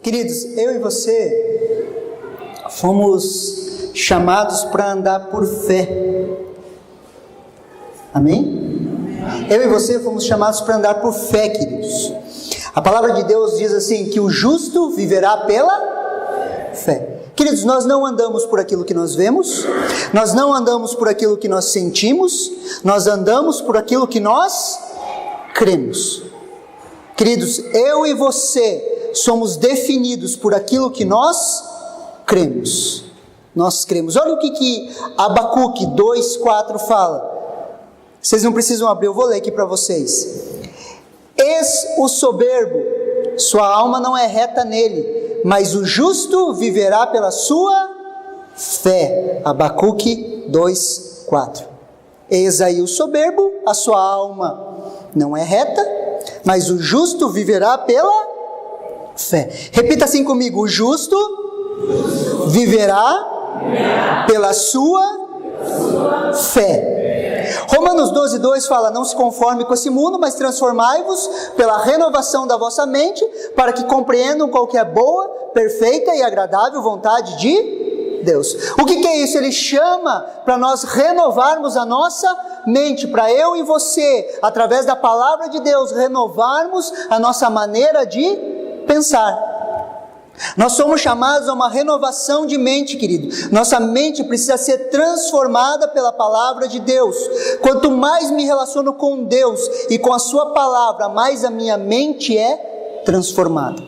Queridos, eu e você fomos chamados para andar por fé. Amém? Eu e você fomos chamados para andar por fé, queridos. A palavra de Deus diz assim, que o justo viverá pela fé. Queridos, nós não andamos por aquilo que nós vemos, nós não andamos por aquilo que nós sentimos, nós andamos por aquilo que nós cremos. Queridos, eu e você somos definidos por aquilo que nós cremos. Nós cremos. Olha o que Abacuque 2:4 fala. Vocês não precisam abrir, eu vou ler aqui para vocês. Eis o soberbo, sua alma não é reta nele, mas o justo viverá pela sua fé. Abacuque 2:4. Eis aí o soberbo, a sua alma não é reta, mas o justo viverá pela fé. Repita assim comigo: o justo viverá pela sua fé. Romanos 12:2 fala: não se conforme com esse mundo, mas transformai-vos pela renovação da vossa mente, para que compreendam qual que é a boa, perfeita e agradável vontade de Deus. O que é isso? Ele chama para nós renovarmos a nossa mente, para eu e você, através da palavra de Deus, renovarmos a nossa maneira de pensar. Nós somos chamados a uma renovação de mente, querido. Nossa mente precisa ser transformada pela palavra de Deus. Quanto mais me relaciono com Deus e com a sua palavra, mais a minha mente é transformada.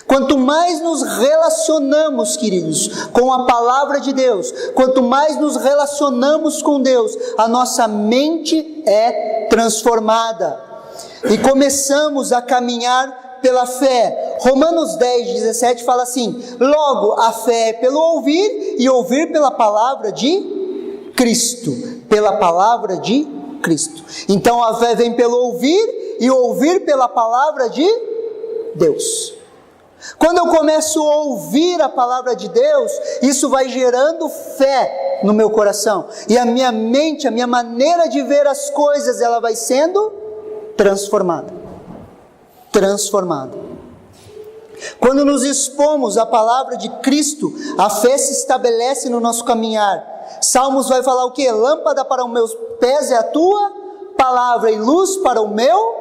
Quanto mais nos relacionamos, queridos, com a palavra de Deus, quanto mais nos relacionamos com Deus, a nossa mente é transformada e começamos a caminhar pela fé. Romanos 10:17 fala assim: logo a fé é pelo ouvir, e ouvir pela palavra de Cristo. Pela palavra de Cristo. Então a fé vem pelo ouvir, e ouvir pela palavra de Deus. Quando eu começo a ouvir a palavra de Deus, isso vai gerando fé no meu coração, e a minha mente, a minha maneira de ver as coisas, ela vai sendo transformada. Quando nos expomos à palavra de Cristo, a fé se estabelece no nosso caminhar. Salmos vai falar o quê? Lâmpada para os meus pés é a tua palavra, e luz para o meu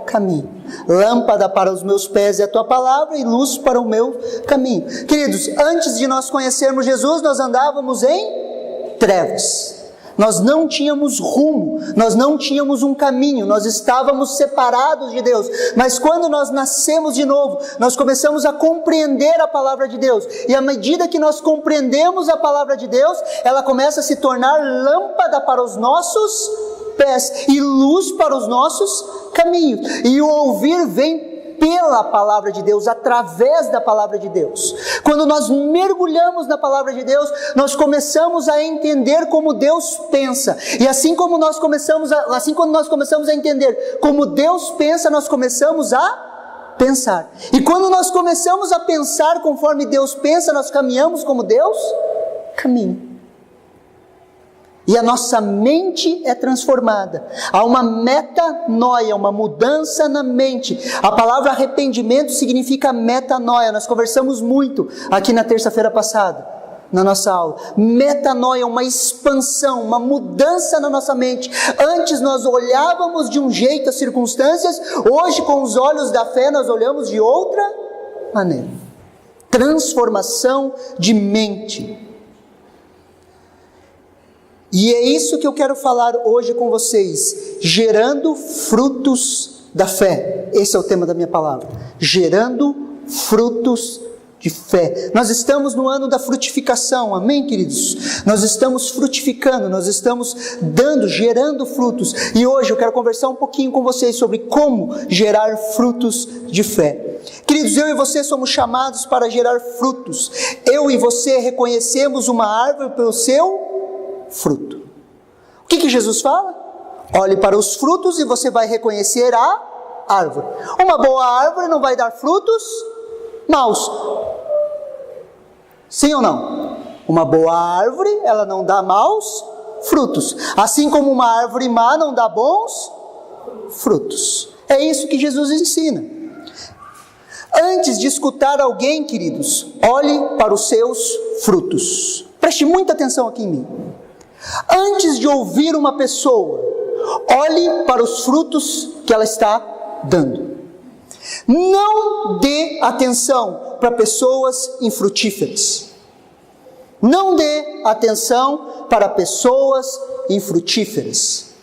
caminho. Lâmpada para os meus pés é a tua palavra, e luz para o meu caminho. Queridos, antes de nós conhecermos Jesus, nós andávamos em trevas. Nós não tínhamos rumo, nós não tínhamos um caminho, nós estávamos separados de Deus. Mas quando nós nascemos de novo, nós começamos a compreender a palavra de Deus. E à medida que nós compreendemos a palavra de Deus, ela começa a se tornar lâmpada para os nossos pés e luz para os nossos caminhos. E o ouvir vem pela palavra de Deus, através da palavra de Deus. Quando nós mergulhamos na palavra de Deus, nós começamos a entender como Deus pensa. E assim quando nós começamos a entender como Deus pensa, nós começamos a pensar. E quando nós começamos a pensar conforme Deus pensa, nós caminhamos como Deus caminha. E a nossa mente é transformada. Há uma metanoia, uma mudança na mente. A palavra arrependimento significa metanoia. Nós conversamos muito aqui na terça-feira passada, na nossa aula. Metanoia, uma expansão, uma mudança na nossa mente. Antes nós olhávamos de um jeito as circunstâncias, hoje com os olhos da fé nós olhamos de outra maneira. Transformação de mente. E é isso que eu quero falar hoje com vocês, gerando frutos da fé. Esse é o tema da minha palavra, gerando frutos de fé. Nós estamos no ano da frutificação, amém, queridos? Nós estamos frutificando, nós estamos gerando frutos. E hoje eu quero conversar um pouquinho com vocês sobre como gerar frutos de fé. Queridos, eu e você somos chamados para gerar frutos. Eu e você reconhecemos uma árvore pelo seu fruto. O que Jesus fala? Olhe para os frutos e você vai reconhecer a árvore. Uma boa árvore não vai dar frutos maus. Sim ou não? Uma boa árvore, ela não dá maus frutos. Assim como uma árvore má não dá bons frutos. É isso que Jesus ensina. Antes de escutar alguém, queridos, olhe para os seus frutos. Preste muita atenção aqui em mim. Antes de ouvir uma pessoa, olhe para os frutos que ela está dando. Não dê atenção para pessoas infrutíferas. Não dê atenção para pessoas infrutíferas.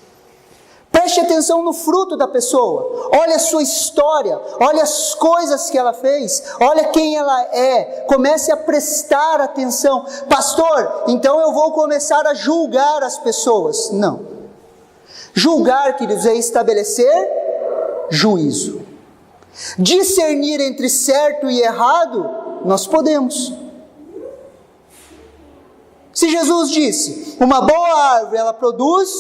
Preste atenção no fruto da pessoa. Olha a sua história, olha as coisas que ela fez, olha quem ela é. Comece a prestar atenção. Pastor, então eu vou começar a julgar as pessoas. Não. Julgar, queridos, é estabelecer juízo. Discernir entre certo e errado, nós podemos. Se Jesus disse, uma boa árvore, ela produz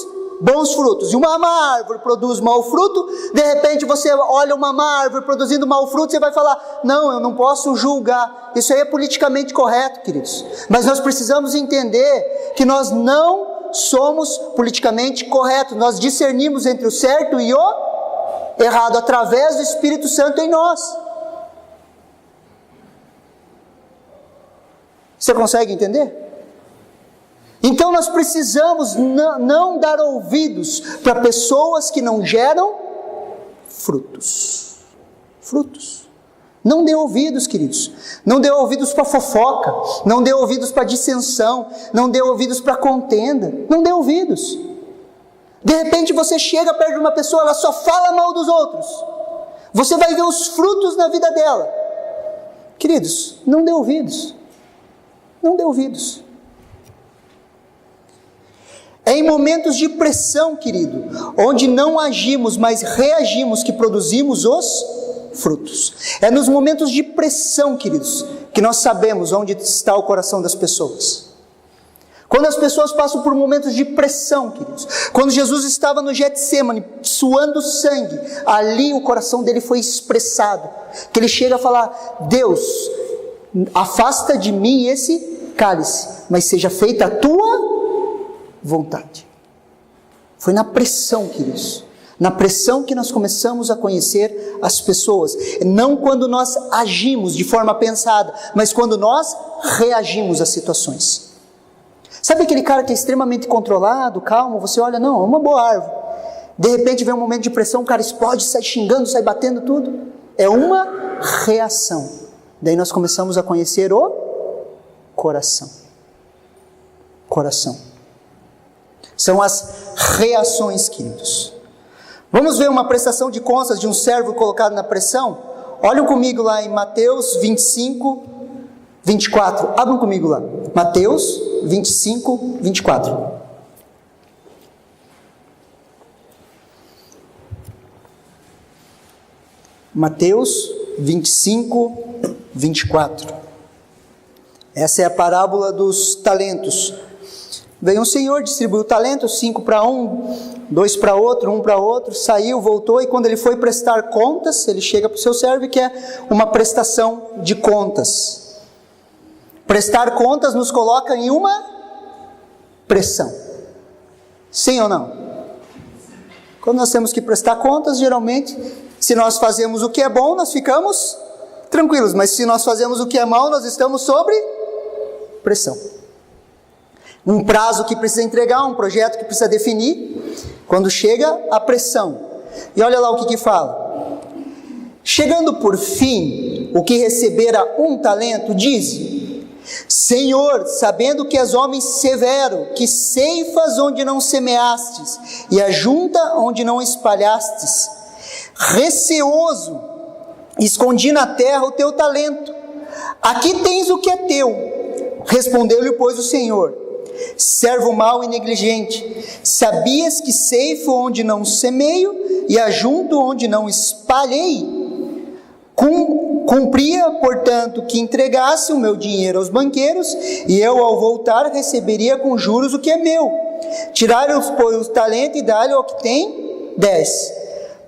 bons frutos, e uma má árvore produz mau fruto, de repente você olha uma má árvore produzindo mau fruto, você vai falar, não, eu não posso julgar. Isso aí é politicamente correto, queridos. Mas nós precisamos entender que nós não somos politicamente corretos. Nós discernimos entre o certo e o errado, através do Espírito Santo em nós. Você consegue entender? Então nós precisamos não dar ouvidos para pessoas que não geram frutos. Frutos. Não dê ouvidos, queridos. Não dê ouvidos para fofoca. Não dê ouvidos para dissensão. Não dê ouvidos para contenda. Não dê ouvidos. De repente você chega perto de uma pessoa, ela só fala mal dos outros. Você vai ver os frutos na vida dela. Queridos, não dê ouvidos. Não dê ouvidos. É em momentos de pressão, querido, onde não agimos, mas reagimos, que produzimos os frutos. É nos momentos de pressão, queridos, que nós sabemos onde está o coração das pessoas. Quando as pessoas passam por momentos de pressão, queridos, quando Jesus estava no Getsêmani, suando sangue, ali o coração dele foi expressado, que ele chega a falar, Deus, afasta de mim esse cálice, mas seja feita a tua vontade. Foi na pressão, queridos, na pressão que nós começamos a conhecer as pessoas, não quando nós agimos de forma pensada, mas quando nós reagimos às situações. Sabe aquele cara que é extremamente controlado, calmo, você olha, não, é uma boa árvore, de repente vem um momento de pressão, o cara explode, sai xingando, sai batendo tudo, é uma reação. Daí nós começamos a conhecer o coração. Coração. São as reações, queridos. Vamos ver uma prestação de contas de um servo colocado na pressão? Olhem comigo lá em Mateus 25, 24. Abram comigo lá. Mateus 25, 24. Mateus 25, 24. Essa é a parábola dos talentos. Veio um senhor, distribuiu talentos, 5 para um, 2 para outro, 1 para outro, saiu, voltou, e quando ele foi prestar contas, ele chega para o seu servo e quer uma prestação de contas. Prestar contas nos coloca em uma pressão. Sim ou não? Quando nós temos que prestar contas, geralmente, se nós fazemos o que é bom, nós ficamos tranquilos, mas se nós fazemos o que é mal, nós estamos sob pressão. Um prazo que precisa entregar, um projeto que precisa definir, quando chega a pressão. E olha lá o que fala. Chegando por fim, o que recebera 1 talento, diz: Senhor, sabendo que és homem severo, que ceifas onde não semeastes, e ajunta onde não espalhastes, receoso, escondi na terra o teu talento. Aqui tens o que é teu. Respondeu-lhe, pois, o Senhor: servo mau e negligente, sabias que ceifo onde não semeio e ajunto onde não espalhei? Cumpria, portanto, que entregasse o meu dinheiro aos banqueiros, e eu, ao voltar, receberia com juros o que é meu. Tirai-lhe, pois, o talento e dá-lhe ao que tem 10.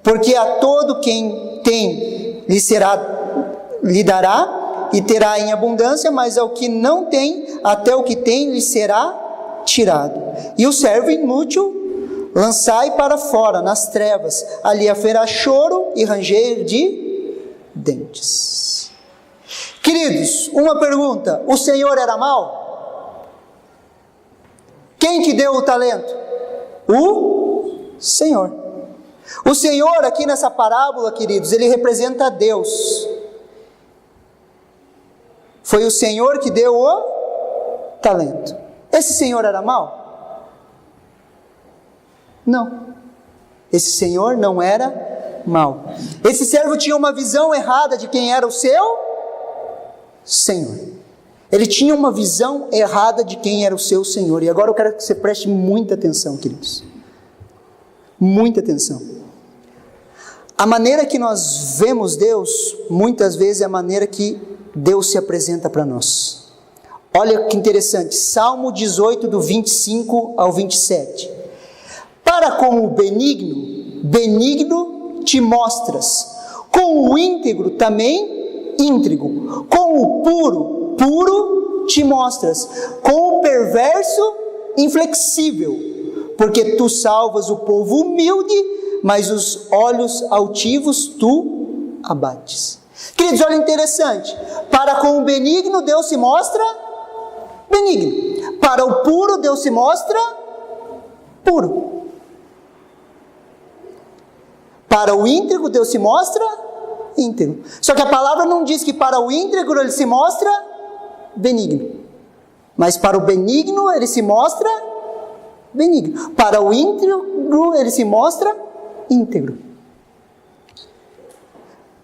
Porque a todo quem tem lhe dará, e terá em abundância, mas ao que não tem, até o que tem lhe será tirado. E o servo inútil lançai para fora, nas trevas, ali haverá choro e ranger de dentes. Queridos, uma pergunta: o Senhor era mau? Quem que deu o talento? O Senhor. O Senhor aqui nessa parábola, queridos, ele representa Deus. Foi o Senhor que deu o talento. Esse Senhor era mau? Não. Esse Senhor não era mau. Esse servo tinha uma visão errada de quem era o seu Senhor. Ele tinha uma visão errada de quem era o seu Senhor. E agora eu quero que você preste muita atenção, queridos. Muita atenção. A maneira que nós vemos Deus, muitas vezes é a maneira que Deus se apresenta para nós. Olha que interessante, Salmo 18, do 25 ao 27. Para com o benigno, benigno te mostras, com o íntegro também, íntegro, com o puro, puro te mostras, com o perverso, inflexível, porque tu salvas o povo humilde, mas os olhos altivos tu abates. Queridos, olha interessante, para com o benigno Deus se mostra benigno, para o puro Deus se mostra puro, para o íntegro Deus se mostra íntegro. Só que a palavra não diz que para o íntegro ele se mostra benigno, mas para o benigno ele se mostra benigno, para o íntegro ele se mostra íntegro,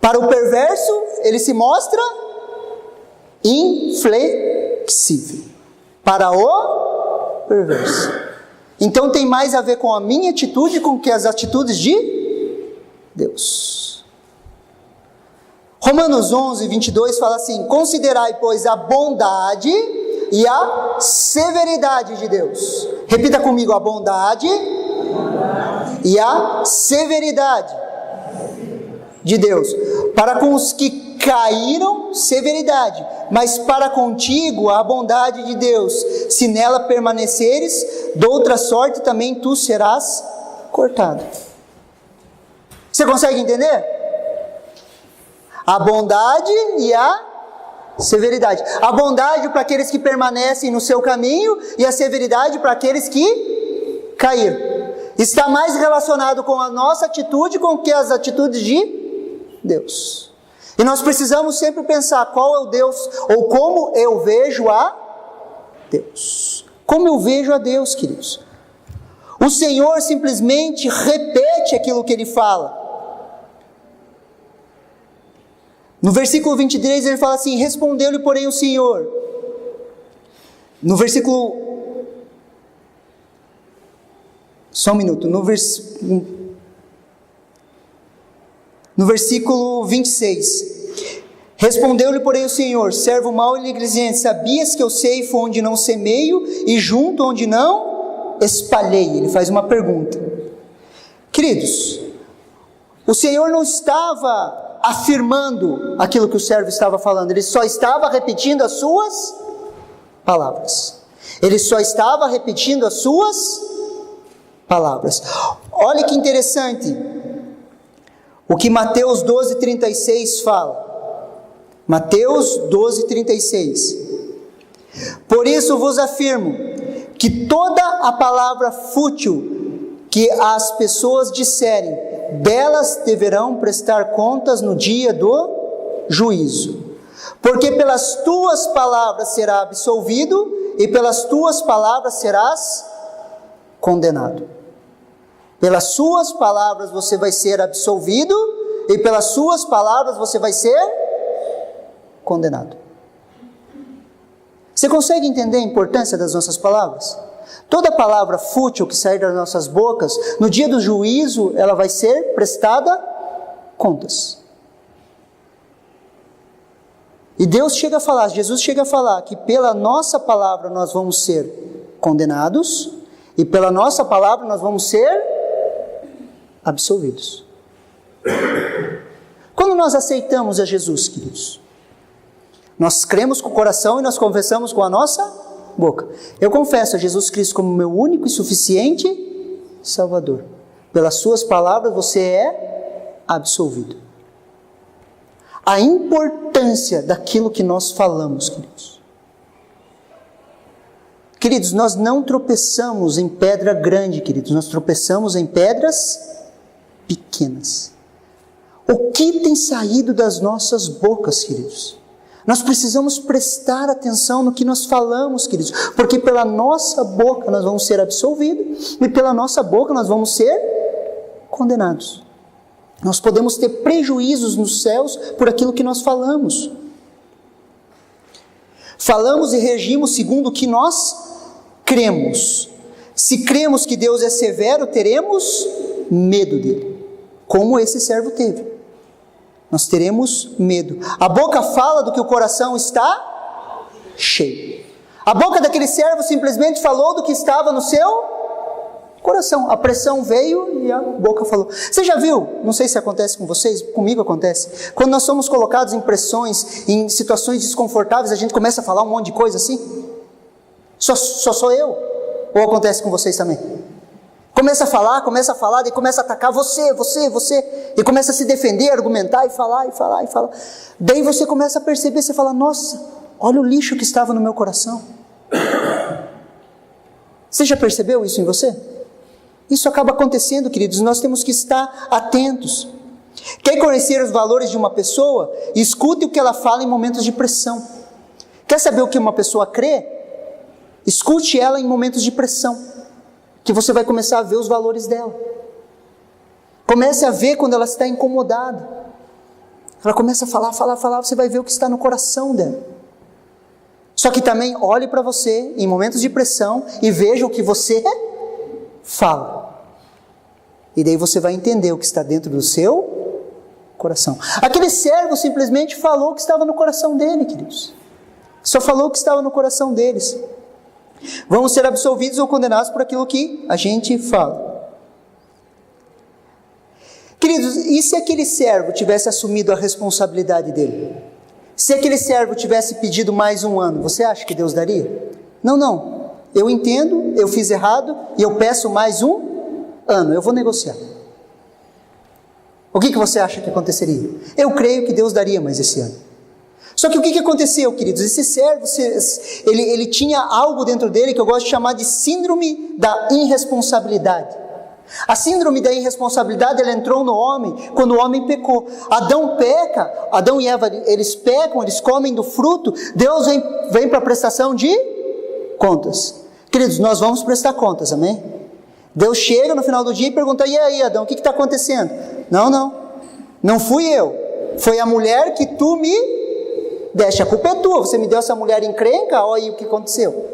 para o perverso ele se mostra inflexível, para o perverso. Então tem mais a ver com a minha atitude com que as atitudes de Deus. Romanos 11, 22 fala assim: considerai, pois, a bondade e a severidade de Deus. Repita comigo: a bondade e a severidade de Deus. Para com os que caíram, severidade, mas para contigo a bondade de Deus. Se nela permaneceres, de outra sorte também tu serás cortado. Você consegue entender? A bondade e a severidade. A bondade para aqueles que permanecem no seu caminho e a severidade para aqueles que caíram. Está mais relacionado com a nossa atitude com que as atitudes de Deus. E nós precisamos sempre pensar qual é o Deus, ou como eu vejo a Deus. Como eu vejo a Deus, queridos? O Senhor simplesmente repete aquilo que Ele fala. No versículo 23 ele fala assim: respondeu-lhe porém o Senhor. No versículo... Só um minuto. No versículo 26. Respondeu-lhe porém o Senhor: servo mau e negligente, sabias que eu ceifo onde não semeio e junto onde não espalhei? Ele faz uma pergunta. Queridos, o Senhor não estava afirmando aquilo que o servo estava falando, ele só estava repetindo as suas palavras. Ele só estava repetindo as suas palavras. Olha que interessante o que Mateus 12:36 fala. Mateus 12:36. Por isso vos afirmo que toda a palavra fútil que as pessoas disserem, delas deverão prestar contas no dia do juízo. Porque pelas tuas palavras será absolvido e pelas tuas palavras serás condenado. Pelas suas palavras você vai ser absolvido e pelas suas palavras você vai ser condenado. Você consegue entender a importância das nossas palavras? Toda palavra fútil que sair das nossas bocas, no dia do juízo, ela vai ser prestada contas. E Deus chega a falar, Jesus chega a falar que pela nossa palavra nós vamos ser condenados e pela nossa palavra nós vamos ser absolvidos. Quando nós aceitamos a Jesus, queridos, Nós cremos com o coração e nós confessamos com a nossa boca. Eu confesso a Jesus Cristo como meu único e suficiente Salvador. Pelas suas palavras você é absolvido. A importância daquilo que nós falamos, queridos. Queridos, nós não tropeçamos em pedra grande, queridos. Nós tropeçamos em pedras pequenas. O que tem saído das nossas bocas, queridos? Nós precisamos prestar atenção no que nós falamos, queridos, porque pela nossa boca nós vamos ser absolvidos e pela nossa boca nós vamos ser condenados. Nós podemos ter prejuízos nos céus por aquilo que nós falamos. Falamos e regimos segundo o que nós cremos. Se cremos que Deus é severo, teremos medo dele, como esse servo teve. Nós teremos medo. A boca fala do que o coração está cheio. A boca daquele servo simplesmente falou do que estava no seu coração. A pressão veio e a boca falou. Você já viu? Não sei se acontece com vocês, comigo acontece. Quando nós somos colocados em pressões, em situações desconfortáveis, a gente começa a falar um monte de coisa assim. Só sou eu? Ou acontece com vocês também? Começa a falar, daí começa a atacar você, e começa a se defender, argumentar, e falar. Daí você começa a perceber, você fala, nossa, olha o lixo que estava no meu coração. Você já percebeu isso em você? Isso acaba acontecendo, queridos, nós temos que estar atentos. Quer conhecer os valores de uma pessoa? Escute o que ela fala em momentos de pressão. Quer saber o que uma pessoa crê? Escute ela em momentos de pressão, que você vai começar a ver os valores dela. Comece a ver quando ela está incomodada. Ela começa a falar, você vai ver o que está no coração dela. Só que também olhe para você em momentos de pressão e veja o que você fala. E daí você vai entender o que está dentro do seu coração. Aquele servo simplesmente falou o que estava no coração dele, queridos. Só falou o que estava no coração deles. Vamos ser absolvidos ou condenados por aquilo que a gente fala. Queridos, e se aquele servo tivesse assumido a responsabilidade dele? Se aquele servo tivesse pedido mais um ano, você acha que Deus daria? Não. Eu entendo, eu fiz errado e eu peço mais um ano, eu vou negociar. O que você acha que aconteceria? Eu creio que Deus daria mais esse ano. Só que o que aconteceu, queridos? Esse servo, ele tinha algo dentro dele que eu gosto de chamar de síndrome da irresponsabilidade. A síndrome da irresponsabilidade, ela entrou no homem quando o homem pecou. Adão e Eva, eles pecam, eles comem do fruto, Deus vem para a prestação de contas. Queridos, nós vamos prestar contas, amém? Deus chega no final do dia e pergunta, e aí Adão, o que está acontecendo? Não fui eu, foi a mulher que tu me deste, a culpa é tua, você me deu essa mulher encrenca, olha aí o que aconteceu.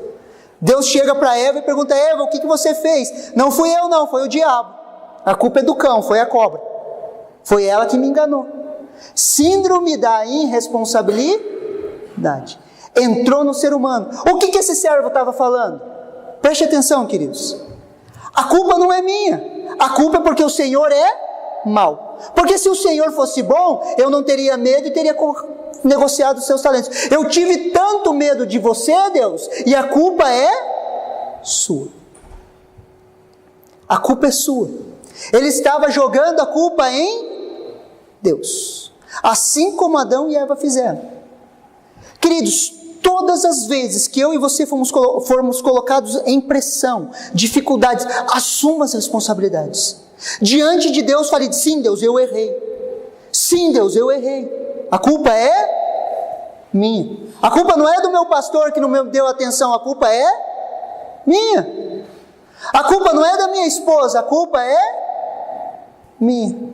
Deus chega para Eva e pergunta, Eva, o que você fez? Não fui eu não, foi o diabo. A culpa é do cão, foi a cobra. Foi ela que me enganou. Síndrome da irresponsabilidade. Entrou no ser humano. O que esse servo estava falando? Preste atenção, queridos. A culpa não é minha. A culpa é porque o Senhor é mau. Porque se o Senhor fosse bom, eu não teria medo e teria negociado os seus talentos. Eu tive tanto medo de você, Deus, e a culpa é sua. A culpa é sua. Ele estava jogando a culpa em Deus, assim como Adão e Eva fizeram. Queridos, todas as vezes que eu e você formos colocados em pressão, dificuldades, assuma as responsabilidades. Diante de Deus, fale, sim Deus, eu errei. Sim Deus, eu errei. A culpa é minha. A culpa não é do meu pastor que não me deu atenção, a culpa é minha. A culpa não é da minha esposa, a culpa é minha.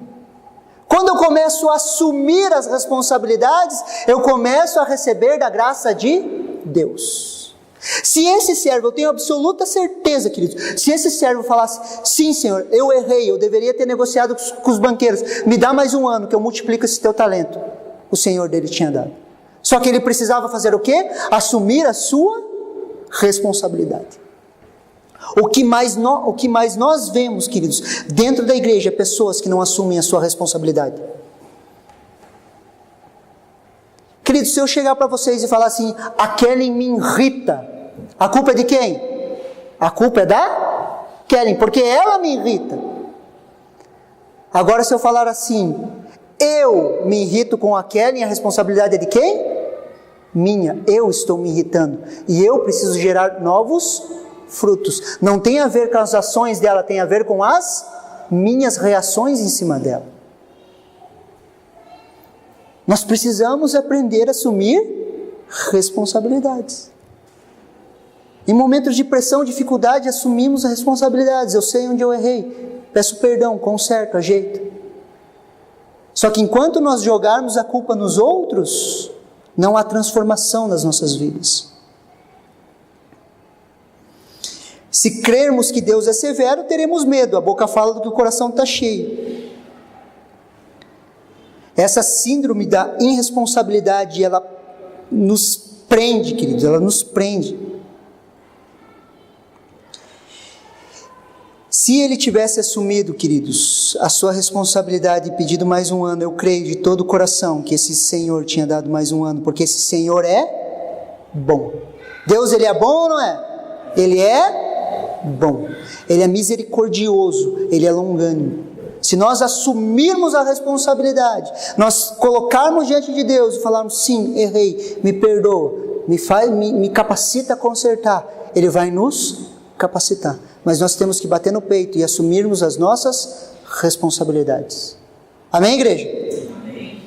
Quando eu começo a assumir as responsabilidades, eu começo a receber da graça de Deus. Se esse servo, eu tenho absoluta certeza, queridos, se esse servo falasse, sim Senhor, eu errei, eu deveria ter negociado com os banqueiros, me dá mais um ano que eu multiplico esse teu talento. O Senhor dele tinha dado. Só que ele precisava fazer o quê? Assumir a sua responsabilidade. O que mais nós vemos, queridos, dentro da igreja, é pessoas que não assumem a sua responsabilidade. Queridos, se eu chegar para vocês e falar assim, a Kelly me irrita, a culpa é de quem? A culpa é da Kelly, porque ela me irrita. Agora se eu falar assim, eu me irrito com a Kelly, a responsabilidade é de quem? Minha. Eu estou me irritando e eu preciso gerar novos frutos. Não tem a ver com as ações dela, tem a ver com as minhas reações em cima dela. Nós precisamos aprender a assumir responsabilidades. Em momentos de pressão, dificuldade, assumimos as responsabilidades. Eu sei onde eu errei, peço perdão, conserto, ajeito. Só que enquanto nós jogarmos a culpa nos outros, não há transformação nas nossas vidas. Se crermos que Deus é severo, teremos medo. A boca fala do que o coração está cheio. Essa síndrome da irresponsabilidade, ela nos prende, queridos, ela nos prende. Se ele tivesse assumido, queridos, a sua responsabilidade e pedido mais um ano, eu creio de todo o coração que esse Senhor tinha dado mais um ano, porque esse Senhor é bom. Deus, ele é bom ou não é? Ele é bom. Ele é misericordioso, ele é longânimo. Se nós assumirmos a responsabilidade, nós colocarmos diante de Deus e falarmos, sim, errei, me perdoa, me capacita a consertar, Ele vai nos capacitar. Mas nós temos que bater no peito e assumirmos as nossas responsabilidades. Amém, igreja? Amém.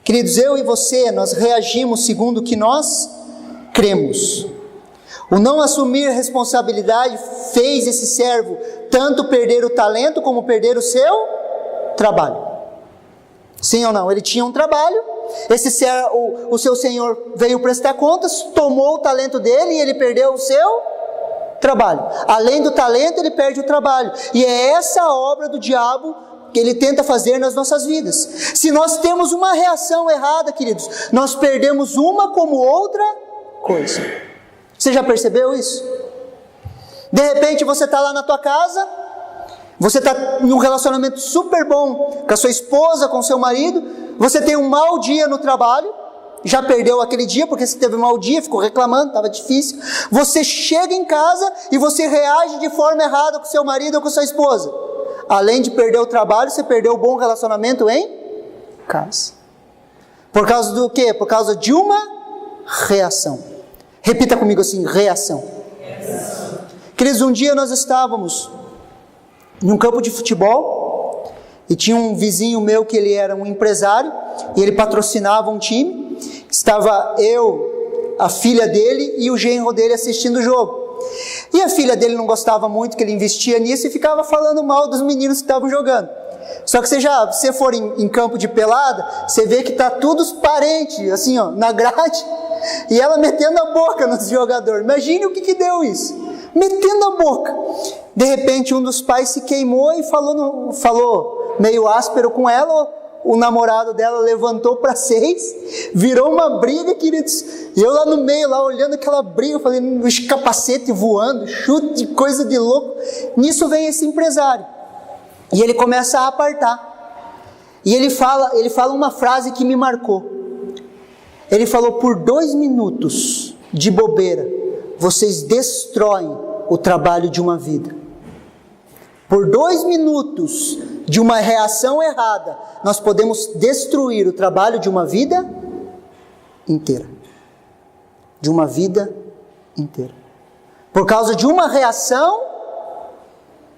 Queridos, eu e você, nós reagimos segundo o que nós cremos. O não assumir responsabilidade fez esse servo tanto perder o talento como perder o seu trabalho. Sim ou não? Ele tinha um trabalho, o seu senhor veio prestar contas, tomou o talento dele e ele perdeu o seu trabalho. Além do talento, ele perde o trabalho. E é essa a obra do diabo que ele tenta fazer nas nossas vidas. Se nós temos uma reação errada, queridos, nós perdemos uma como outra coisa. Você já percebeu isso? De repente você está lá na tua casa, você está em um relacionamento super bom com a sua esposa, com o seu marido, você tem um mau dia no trabalho, já perdeu aquele dia porque você teve um mau dia, ficou reclamando, estava difícil. Você chega em casa e você reage de forma errada com o seu marido ou com a sua esposa. Além de perder o trabalho, você perdeu o bom relacionamento em casa. Por causa do quê? Por causa de uma reação. Repita comigo assim, reação. Queridos, um dia nós estávamos num campo de futebol e tinha um vizinho meu que ele era um empresário e ele patrocinava um time. Estava eu, a filha dele e o genro dele assistindo o jogo. E a filha dele não gostava muito que ele investia nisso e ficava falando mal dos meninos que estavam jogando. Só que você for em campo de pelada, você vê que tá tudo os parentes, assim ó, na grade, e ela metendo a boca nos jogadores. Imagine o que deu isso, metendo a boca. De repente um dos pais se queimou e falou meio áspero com ela. O namorado dela levantou para 6, virou uma briga, queridos, e eu lá no meio, lá olhando aquela briga, eu falei, os capacete voando, chute, coisa de louco. Nisso vem esse empresário, e ele começa a apartar, e ele fala uma frase que me marcou. Ele falou, por 2 minutos de bobeira, vocês destroem o trabalho de uma vida. Por 2 minutos de uma reação errada, nós podemos destruir o trabalho de uma vida inteira. De uma vida inteira. Por causa de uma reação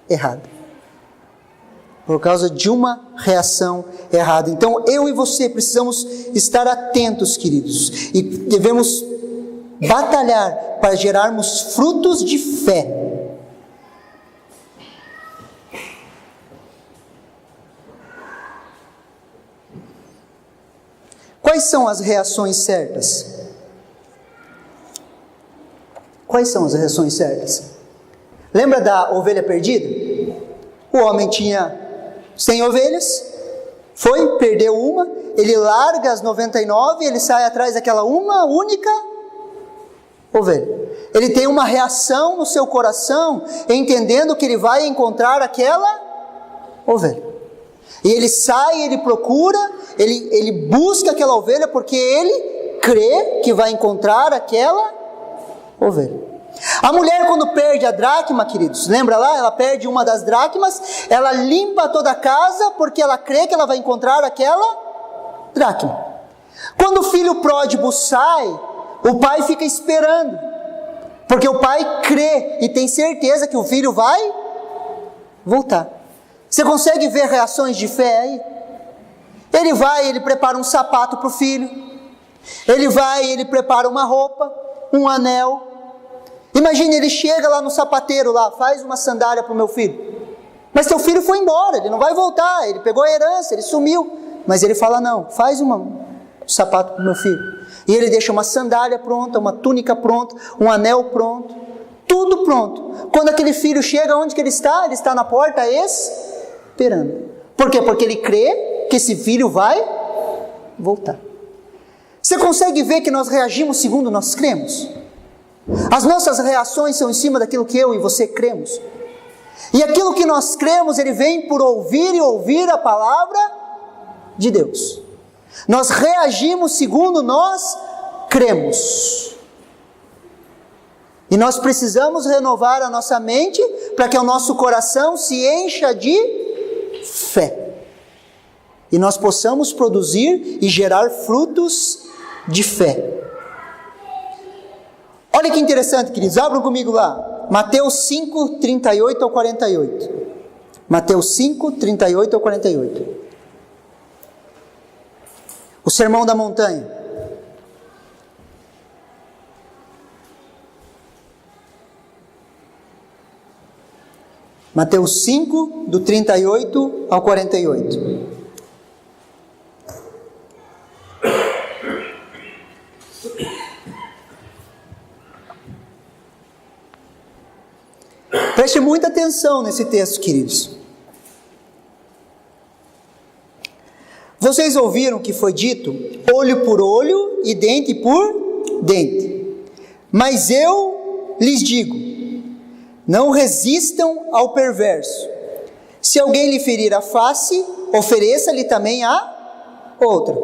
errada. Por causa de uma reação errada. Então, eu e você precisamos estar atentos, queridos. E devemos batalhar para gerarmos frutos de fé. Quais são as reações certas? Quais são as reações certas? Lembra da ovelha perdida? O homem tinha 100 ovelhas, perdeu uma, ele larga as 99, ele sai atrás daquela uma única ovelha. Ele tem uma reação no seu coração, entendendo que ele vai encontrar aquela ovelha. E ele sai, ele procura, ele busca aquela ovelha porque ele crê que vai encontrar aquela ovelha. A mulher, quando perde a dracma, queridos, lembra lá? Ela perde uma das dracmas, ela limpa toda a casa porque ela crê que ela vai encontrar aquela dracma. Quando o filho pródigo sai, o pai fica esperando, porque o pai crê e tem certeza que o filho vai voltar. Você consegue ver reações de fé aí? Ele vai, ele prepara um sapato para o filho, ele prepara uma roupa, um anel. Imagine, ele chega lá no sapateiro, lá, faz uma sandália para o meu filho. Mas teu filho foi embora, ele não vai voltar, ele pegou a herança, ele sumiu. Mas ele fala, não, faz um sapato para o meu filho. E ele deixa uma sandália pronta, uma túnica pronta, um anel pronto, tudo pronto. Quando aquele filho chega, onde que ele está? Ele está na porta esperando. Por quê? Porque ele crê que esse filho vai voltar. Você consegue ver que nós reagimos segundo nós cremos? As nossas reações são em cima daquilo que eu e você cremos. E aquilo que nós cremos, ele vem por ouvir e ouvir a palavra de Deus. Nós reagimos segundo nós cremos. E nós precisamos renovar a nossa mente para que o nosso coração se encha de fé. E nós possamos produzir e gerar frutos de fé. Olha que interessante, queridos, abram comigo lá, Mateus 5, 38 ao 48. Mateus 5, 38 ao 48. O Sermão da Montanha. Mateus 5, do 38 ao 48. Preste muita atenção nesse texto, queridos. Vocês ouviram que foi dito, olho por olho e dente por dente. Mas eu lhes digo, não resistam ao perverso. Se alguém lhe ferir a face, ofereça-lhe também a outra.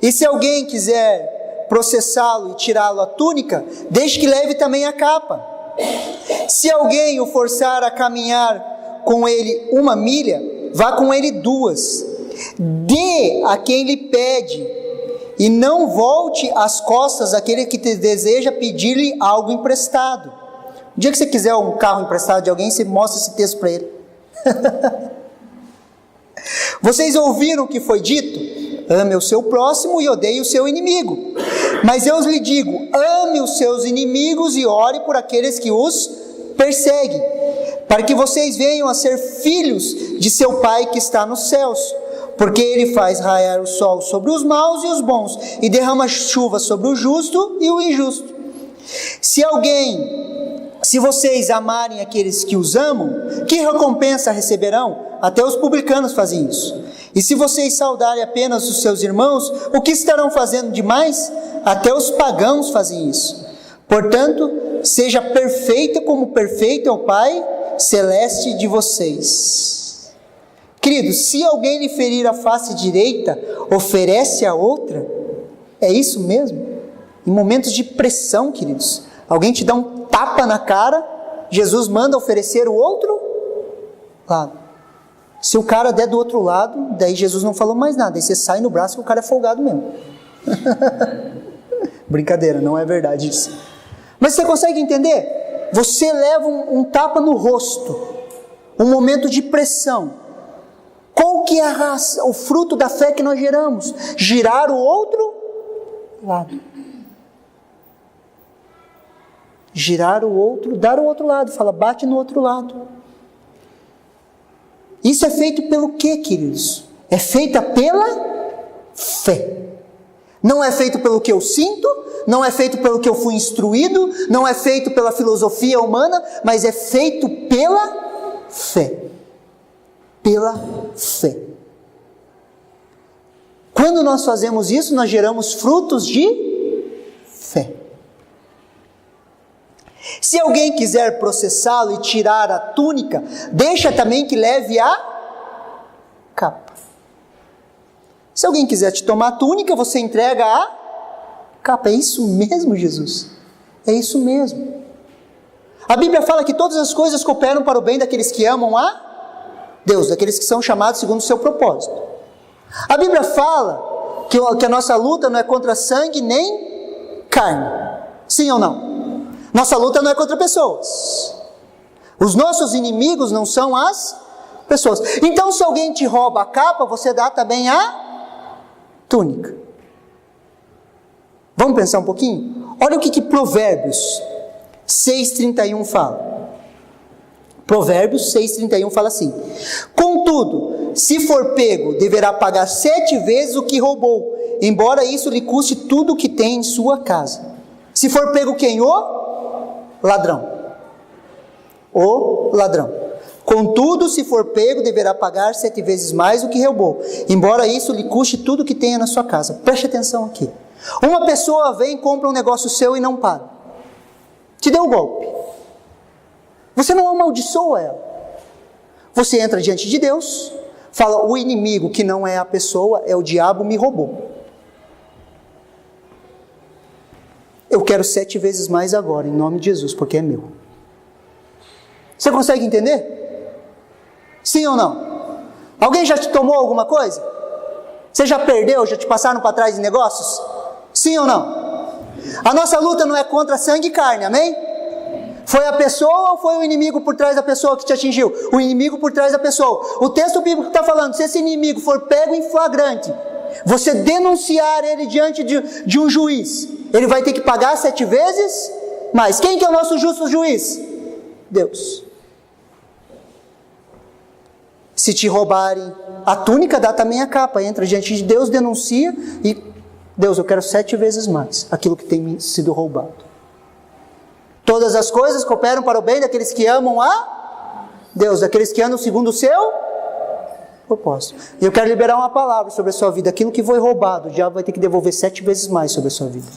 E se alguém quiser processá-lo e tirá-lo a túnica, deixe que leve também a capa. Se alguém o forçar a caminhar com ele 1 milha, vá com ele 2. Dê a quem lhe pede, e não volte as costas àquele que te deseja pedir-lhe algo emprestado. O dia que você quiser um carro emprestado de alguém, você mostra esse texto para ele. Vocês ouviram o que foi dito? Ame o seu próximo e odeie o seu inimigo. Mas eu lhe digo, ame os seus inimigos e ore por aqueles que os perseguem, para que vocês venham a ser filhos de seu Pai que está nos céus, porque Ele faz raiar o sol sobre os maus e os bons, e derrama chuva sobre o justo e o injusto. Se vocês amarem aqueles que os amam, que recompensa receberão? Até os publicanos fazem isso. E se vocês saudarem apenas os seus irmãos, o que estarão fazendo demais? Até os pagãos fazem isso. Portanto, seja perfeita como perfeito é o Pai celeste de vocês. Queridos, se alguém lhe ferir a face direita, oferece a outra. É isso mesmo? Em momentos de pressão, queridos, alguém te dá um tapa na cara, Jesus manda oferecer o outro lado. Se o cara der do outro lado, daí Jesus não falou mais nada, aí você sai no braço que o cara é folgado mesmo. Brincadeira, não é verdade isso. Mas você consegue entender? Você leva um tapa no rosto, um momento de pressão. Qual que é o fruto da fé que nós geramos? Girar o outro lado. Girar o outro, dar o outro lado, fala, bate no outro lado. Isso é feito pelo quê, queridos? É feita pela fé. Não é feito pelo que eu sinto, não é feito pelo que eu fui instruído, não é feito pela filosofia humana, mas é feito pela fé. Pela fé. Quando nós fazemos isso, nós geramos frutos de fé. Se alguém quiser processá-lo e tirar a túnica, deixa também que leve a capa. Se alguém quiser te tomar a túnica, você entrega a capa. É isso mesmo, Jesus. É isso mesmo. A Bíblia fala que todas as coisas cooperam para o bem daqueles que amam a Deus, daqueles que são chamados segundo o seu propósito. A Bíblia fala que a nossa luta não é contra sangue nem carne. Sim ou não? Nossa luta não é contra pessoas. Os nossos inimigos não são as pessoas. Então, se alguém te rouba a capa, você dá também a túnica. Vamos pensar um pouquinho? Olha o que Provérbios 6,31 fala. Provérbios 6,31 fala assim: contudo, se for pego, deverá pagar 7 vezes o que roubou, embora isso lhe custe tudo o que tem em sua casa. Se for pego quem? O ladrão. O ladrão. Contudo, se for pego, deverá pagar 7 vezes mais o que roubou, embora isso lhe custe tudo o que tenha na sua casa. Preste atenção aqui. Uma pessoa vem e compra um negócio seu e não paga. Te deu um golpe. Você não amaldiçoa ela. Você entra diante de Deus, fala: o inimigo que não é a pessoa, é o diabo, me roubou. Eu quero 7 vezes mais agora, em nome de Jesus, porque é meu. Você consegue entender? Sim ou não? Alguém já te tomou alguma coisa? Você já perdeu, já te passaram para trás de negócios? Sim ou não? A nossa luta não é contra sangue e carne, amém? Foi a pessoa ou foi o inimigo por trás da pessoa que te atingiu? O inimigo por trás da pessoa. O texto bíblico está falando: se esse inimigo for pego em flagrante, você denunciar ele diante de um juiz, ele vai ter que pagar 7 vezes mais. Quem que é o nosso justo juiz? Deus. Se te roubarem a túnica, dá também a capa. Entra diante de Deus, denuncia e: Deus, eu quero 7 vezes mais aquilo que tem sido roubado. Todas as coisas cooperam para o bem daqueles que amam a Deus, daqueles que andam segundo o seu propósito. E eu quero liberar uma palavra sobre a sua vida. Aquilo que foi roubado, o diabo vai ter que devolver 7 vezes mais sobre a sua vida.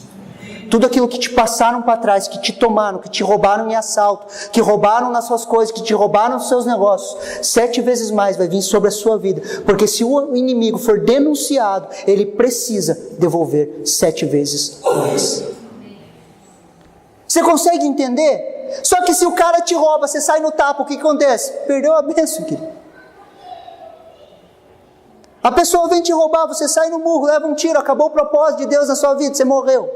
Tudo aquilo que te passaram para trás, que te tomaram, que te roubaram em assalto, que roubaram nas suas coisas, que te roubaram nos seus negócios, 7 vezes mais vai vir sobre a sua vida. Porque se o inimigo for denunciado, ele precisa devolver 7 vezes mais. Você consegue entender? Só que se o cara te rouba, você sai no tapa, o que acontece? Perdeu a bênção, querido. A pessoa vem te roubar, você sai no murro, leva um tiro, acabou o propósito de Deus na sua vida, você morreu.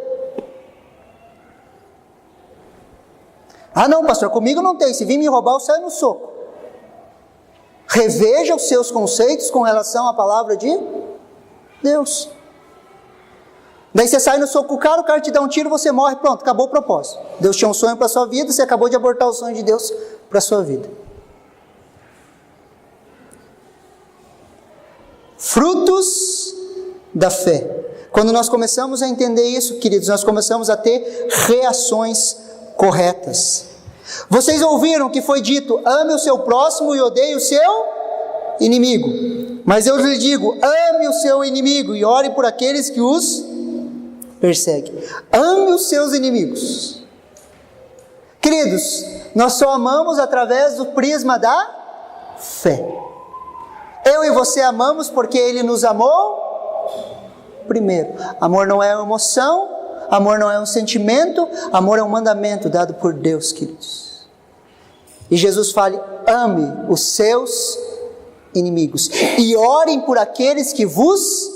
Ah não, pastor, comigo não tem, se vir me roubar eu saio no soco. Reveja os seus conceitos com relação à palavra de Deus. Daí você sai no soco com o cara te dá um tiro, você morre, pronto, acabou o propósito. Deus tinha um sonho para a sua vida, você acabou de abortar o sonho de Deus para a sua vida. Frutos da fé. Quando nós começamos a entender isso, queridos, nós começamos a ter reações corretas. Vocês ouviram que foi dito: ame o seu próximo e odeie o seu inimigo. Mas eu lhe digo: ame o seu inimigo e ore por aqueles que os perseguem. Ame os seus inimigos. Queridos, nós só amamos através do prisma da fé. Eu e você amamos porque Ele nos amou primeiro. Amor não é uma emoção, amor não é um sentimento, amor é um mandamento dado por Deus, queridos. E Jesus fala: ame os seus inimigos e orem por aqueles que vos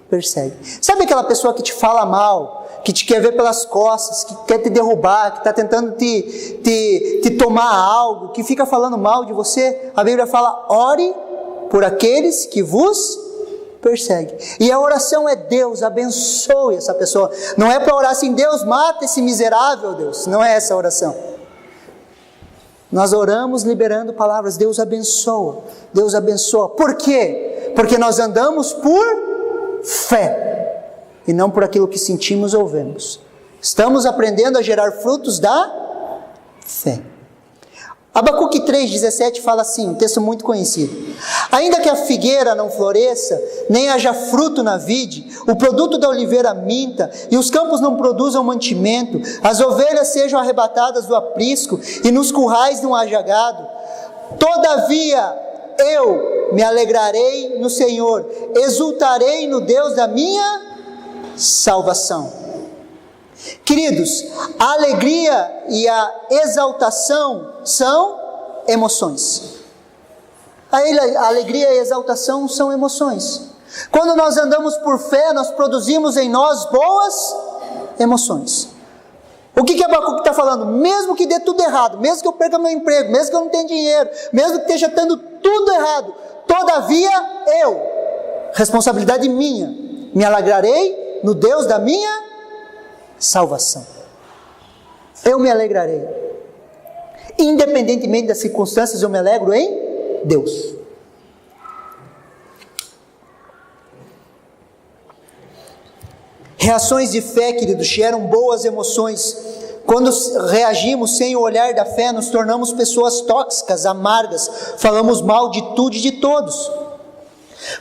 perseguem. Sabe aquela pessoa que te fala mal, que te quer ver pelas costas, que quer te derrubar, que está tentando te tomar algo, que fica falando mal de você? A Bíblia fala: ore por aqueles que vos perseguem. E a oração é: Deus, abençoe essa pessoa. Não é para orar assim: Deus, mata esse miserável, Deus. Não é essa a oração. Nós oramos liberando palavras: Deus abençoa, Deus abençoa. Por quê? Porque nós andamos por fé e não por aquilo que sentimos ou vemos. Estamos aprendendo a gerar frutos da fé. Abacuque 3,17 fala assim, um texto muito conhecido: ainda que a figueira não floresça, nem haja fruto na vide, o produto da oliveira minta, e os campos não produzam mantimento, as ovelhas sejam arrebatadas do aprisco, e nos currais não haja gado, todavia eu me alegrarei no Senhor, exultarei no Deus da minha salvação. Queridos, a alegria e a exaltação são emoções. A alegria e a exaltação são emoções. Quando nós andamos por fé, nós produzimos em nós boas emoções. O que Abacuque está falando? Mesmo que dê tudo errado, mesmo que eu perca meu emprego, mesmo que eu não tenha dinheiro, mesmo que esteja dando tudo errado, todavia eu, responsabilidade minha, me alegrarei no Deus da minha salvação. Eu me alegrarei. Independentemente das circunstâncias, eu me alegro em Deus. Reações de fé, queridos, geram boas emoções. Quando reagimos sem o olhar da fé, nos tornamos pessoas tóxicas, amargas, falamos mal de tudo e de todos.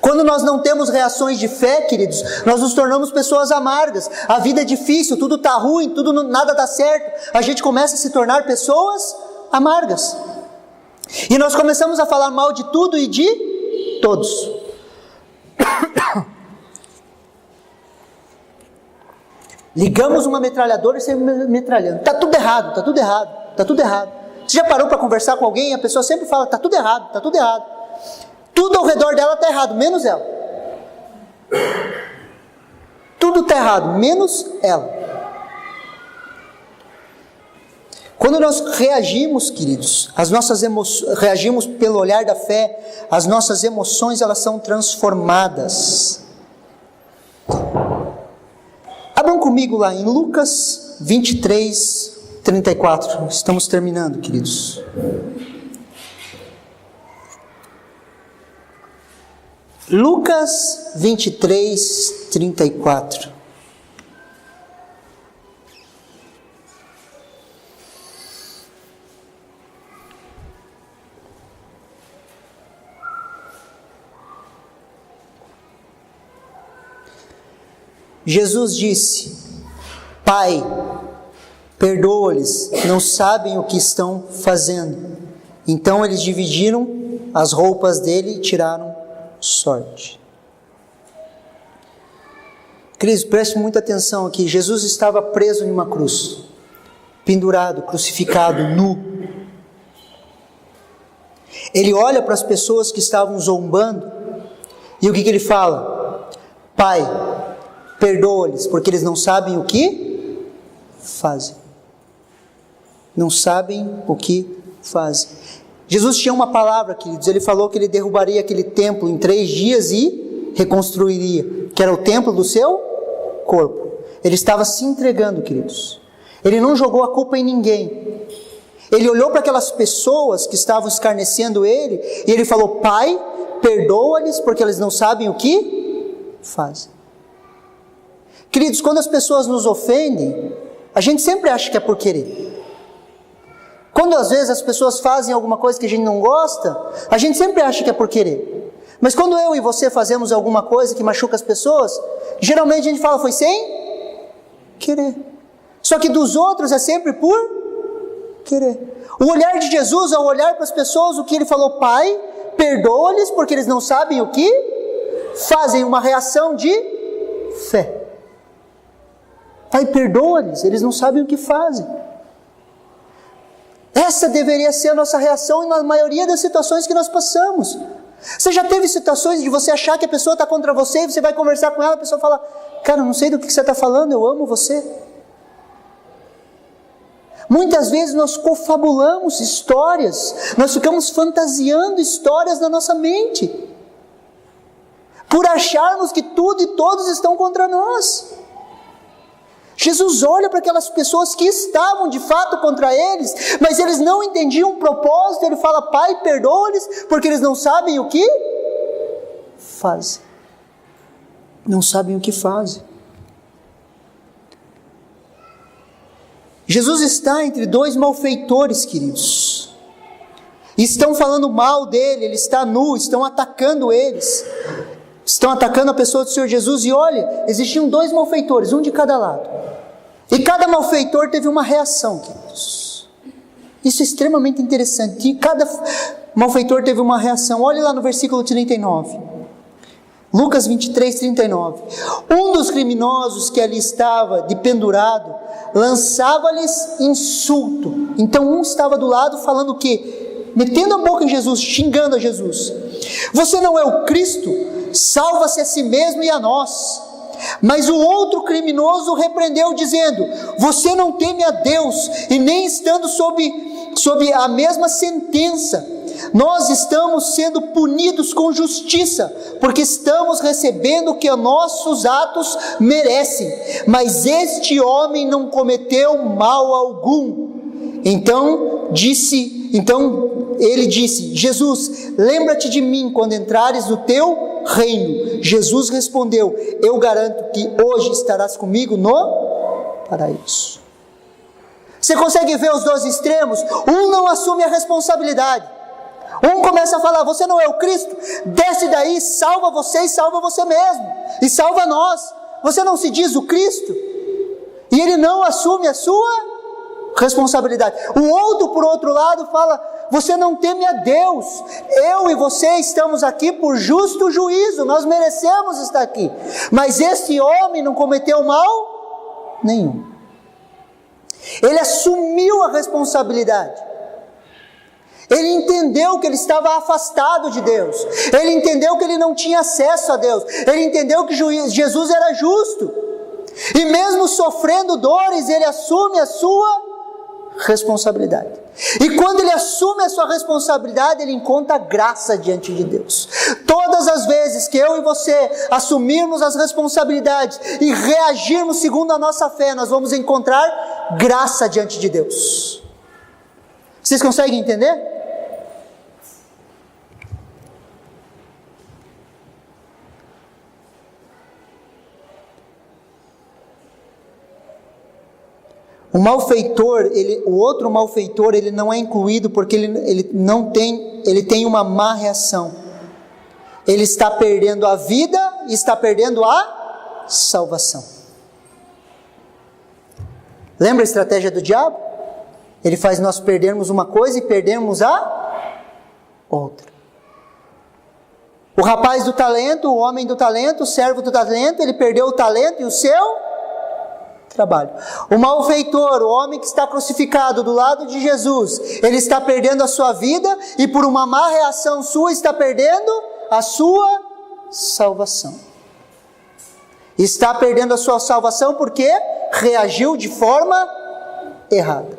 Quando nós não temos reações de fé, queridos, nós nos tornamos pessoas amargas. A vida é difícil, tudo está ruim, nada dá certo. A gente começa a se tornar pessoas amargas. E nós começamos a falar mal de tudo e de todos. Ligamos uma metralhadora e saímos metralhando. Está tudo errado, está tudo errado, está tudo errado. Você já parou para conversar com alguém e a pessoa sempre fala, está tudo errado, está tudo errado. Tudo ao redor dela está errado, menos ela. Tudo está errado, menos ela. Quando nós reagimos, queridos, reagimos pelo olhar da fé, as nossas emoções elas são transformadas. Abram comigo lá em Lucas 23, 34. Estamos terminando, queridos. Lucas 23, 34. Jesus disse: Pai, perdoa-lhes, não sabem o que estão fazendo. Então eles dividiram as roupas dele e tiraram sorte. Queridos, preste muita atenção aqui. Jesus estava preso em uma cruz, pendurado, crucificado, nu. Ele olha para as pessoas que estavam zombando, e o que ele fala? Pai, perdoa-lhes, porque eles não sabem o que fazem. Não sabem o que fazem. Jesus tinha uma palavra, queridos. Ele falou que ele derrubaria aquele templo em 3 dias e reconstruiria, que era o templo do seu corpo. Ele estava se entregando, queridos. Ele não jogou a culpa em ninguém. Ele olhou para aquelas pessoas que estavam escarnecendo ele, e ele falou: Pai, perdoa-lhes, porque eles não sabem o que fazem. Queridos, quando as pessoas nos ofendem, a gente sempre acha que é por querer. Quando às vezes as pessoas fazem alguma coisa que a gente não gosta, a gente sempre acha que é por querer. Mas quando eu e você fazemos alguma coisa que machuca as pessoas, geralmente a gente fala, foi sem querer. Só que dos outros é sempre por querer. O olhar de Jesus ao olhar para as pessoas, o que ele falou: Pai, perdoa-lhes, porque eles não sabem o que fazem. Uma reação de fé. Pai, perdoa-lhes, eles não sabem o que fazem. Essa deveria ser a nossa reação na maioria das situações que nós passamos. Você já teve situações de você achar que a pessoa está contra você, e você vai conversar com ela, a pessoa fala: cara, eu não sei do que você está falando, eu amo você. Muitas vezes nós confabulamos histórias, nós ficamos fantasiando histórias na nossa mente, por acharmos que tudo e todos estão contra nós. Jesus olha para aquelas pessoas que estavam de fato contra eles, mas eles não entendiam o propósito. Ele fala: Pai, perdoa-lhes, porque eles não sabem o que fazem. Não sabem o que fazem. Jesus está entre 2 malfeitores, queridos. Estão falando mal dele, ele está nu, estão atacando eles. Estão atacando a pessoa do Senhor Jesus. E olha, existiam 2 malfeitores, um de cada lado. E cada malfeitor teve uma reação, queridos. Isso é extremamente interessante. E O malfeitor teve uma reação. Olhe lá no versículo 39. Lucas 23, 39. Um dos criminosos que ali estava, de pendurado, lançava-lhes insulto. Então um estava do lado falando o quê? Metendo a boca em Jesus, xingando a Jesus. Você não é o Cristo? Salva-se a si mesmo e a nós. Mas o outro criminoso repreendeu, dizendo: você não teme a Deus, e nem estando sob a mesma sentença, nós estamos sendo punidos com justiça, porque estamos recebendo o que nossos atos merecem, mas este homem não cometeu mal algum. Então ele disse: Jesus, lembra-te de mim quando entrares no teu reino. Jesus respondeu: eu garanto que hoje estarás comigo no paraíso. Você consegue ver os dois extremos? Um não assume a responsabilidade. Um começa a falar: você não é o Cristo? Desce daí, salva você e salva você mesmo. E salva nós. Você não se diz o Cristo? E ele não assume a sua responsabilidade. O outro, por outro lado, fala: você não teme a Deus. Eu e você estamos aqui por justo juízo. Nós merecemos estar aqui. Mas esse homem não cometeu mal nenhum. Ele assumiu a responsabilidade. Ele entendeu que ele estava afastado de Deus. Ele entendeu que ele não tinha acesso a Deus. Ele entendeu que Jesus era justo. E mesmo sofrendo dores, ele assume a sua responsabilidade. E quando ele assume a sua responsabilidade, ele encontra graça diante de Deus. Todas as vezes que eu e você assumirmos as responsabilidades e reagirmos segundo a nossa fé, nós vamos encontrar graça diante de Deus. Vocês conseguem entender? O malfeitor, o outro malfeitor, ele não é incluído porque ele tem uma má reação. Ele está perdendo a vida e está perdendo a salvação. Lembra a estratégia do diabo? Ele faz nós perdermos uma coisa e perdermos a outra. O rapaz do talento, o homem do talento, o servo do talento, ele perdeu o talento e o seu trabalho. O malfeitor, o homem que está crucificado do lado de Jesus, ele está perdendo a sua vida e por uma má reação sua está perdendo a sua salvação. Está perdendo a sua salvação porque reagiu de forma errada.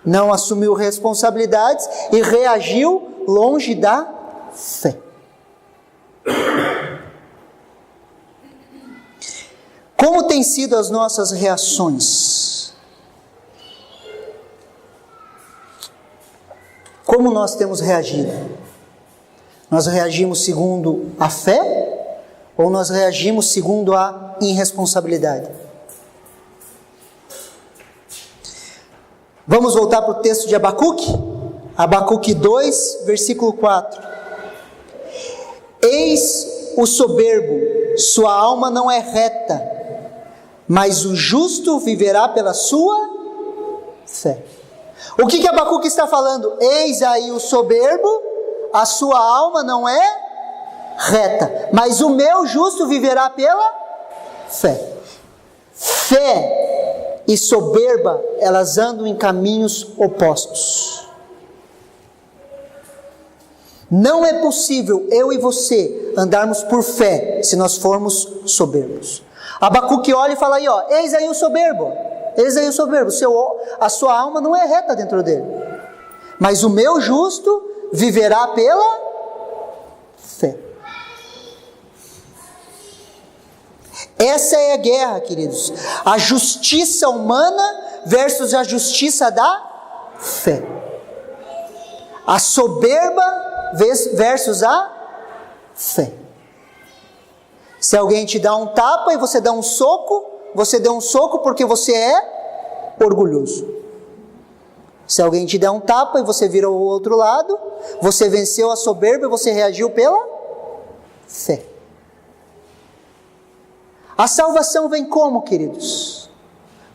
Não assumiu responsabilidades e reagiu longe da fé. Como têm sido as nossas reações? Como nós temos reagido? Nós reagimos segundo a fé ou nós reagimos segundo a irresponsabilidade? Vamos voltar para o texto de Abacuque? Abacuque 2, versículo 4. Eis o soberbo, sua alma não é reta, mas o justo viverá pela sua fé. O que Abacuque está falando? Eis aí o soberbo, a sua alma não é reta, mas o meu justo viverá pela fé. Fé e soberba, elas andam em caminhos opostos. Não é possível eu e você andarmos por fé se nós formos soberbos. Abacuque olha e fala aí, eis aí o soberbo, a sua alma não é reta dentro dele, mas o meu justo viverá pela fé. Essa é a guerra, queridos, a justiça humana versus a justiça da fé, a soberba versus a fé. Se alguém te dá um tapa e você dá um soco, você deu um soco porque você é orgulhoso. Se alguém te der um tapa e você vira ao outro lado, você venceu a soberba e você reagiu pela fé. A salvação vem como, queridos?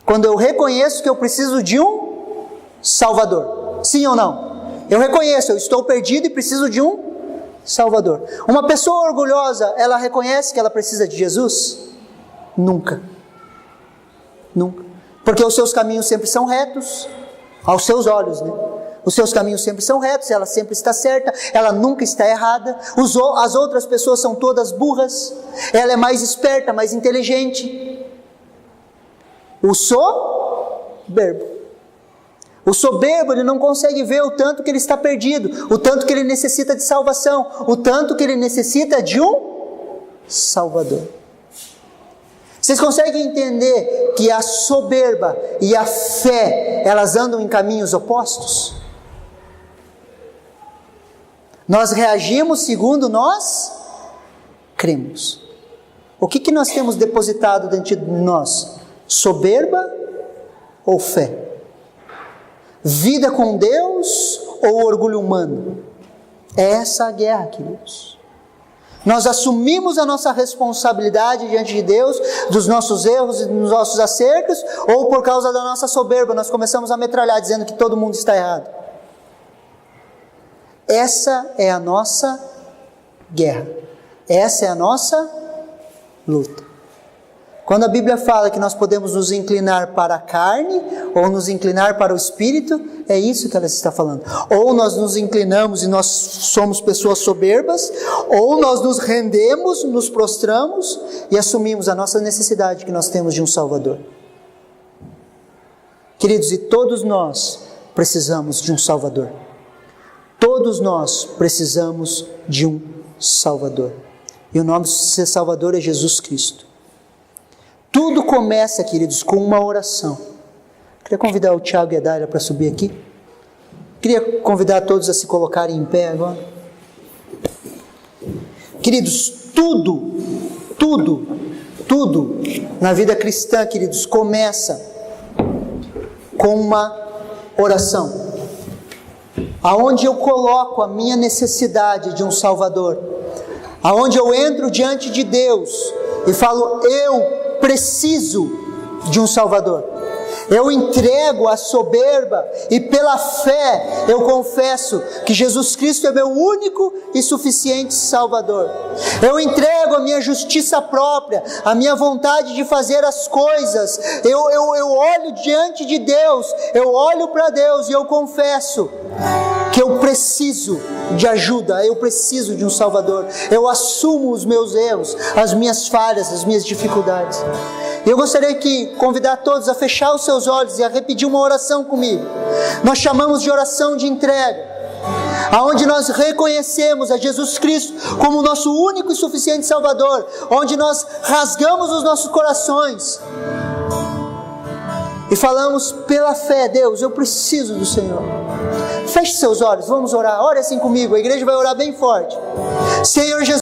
Quando eu reconheço que eu preciso de um Salvador. Sim ou não? Eu reconheço, eu estou perdido e preciso de um Salvador. Uma pessoa orgulhosa, ela reconhece que ela precisa de Jesus? Nunca. Nunca. Porque os seus caminhos sempre são retos, aos seus olhos, né? Os seus caminhos sempre são retos, ela sempre está certa, ela nunca está errada. As outras pessoas são todas burras, ela é mais esperta, mais inteligente. O soberbo. O soberbo, ele não consegue ver o tanto que ele está perdido, o tanto que ele necessita de salvação, o tanto que ele necessita de um Salvador. Vocês conseguem entender que a soberba e a fé, elas andam em caminhos opostos? Nós reagimos segundo nós cremos. O que nós temos depositado dentro de nós? Soberba ou fé? Vida com Deus ou orgulho humano? É essa a guerra, queridos. Nós assumimos a nossa responsabilidade diante de Deus, dos nossos erros e dos nossos acertos, ou por causa da nossa soberba, nós começamos a metralhar dizendo que todo mundo está errado. Essa é a nossa guerra. Essa é a nossa luta. Quando a Bíblia fala que nós podemos nos inclinar para a carne ou nos inclinar para o Espírito, é isso que ela está falando. Ou nós nos inclinamos e nós somos pessoas soberbas, ou nós nos rendemos, nos prostramos e assumimos a nossa necessidade que nós temos de um Salvador. Queridos, e todos nós precisamos de um Salvador. Todos nós precisamos de um Salvador. E o nome desse Salvador é Jesus Cristo. Tudo começa, queridos, com uma oração. Queria convidar o Tiago e a Dália para subir aqui. Queria convidar todos a se colocarem em pé agora. Queridos, tudo na vida cristã, queridos, começa com uma oração. Aonde eu coloco a minha necessidade de um Salvador. Aonde eu entro diante de Deus e falo, eu preciso de um Salvador. Eu entrego a soberba e pela fé eu confesso que Jesus Cristo é meu único e suficiente Salvador. Eu entrego a minha justiça própria, a minha vontade de fazer as coisas. Eu olho diante de Deus, eu olho para Deus e eu confesso que eu preciso de ajuda, eu preciso de um Salvador. Eu assumo os meus erros, as minhas falhas, as minhas dificuldades. Eu gostaria de convidar todos a fechar os seus olhos e a repetir uma oração comigo. Nós chamamos de oração de entrega, aonde nós reconhecemos a Jesus Cristo como o nosso único e suficiente Salvador, onde nós rasgamos os nossos corações e falamos pela fé, Deus, eu preciso do Senhor. Feche seus olhos, vamos orar, ore assim comigo, a igreja vai orar bem forte. Senhor Jesus,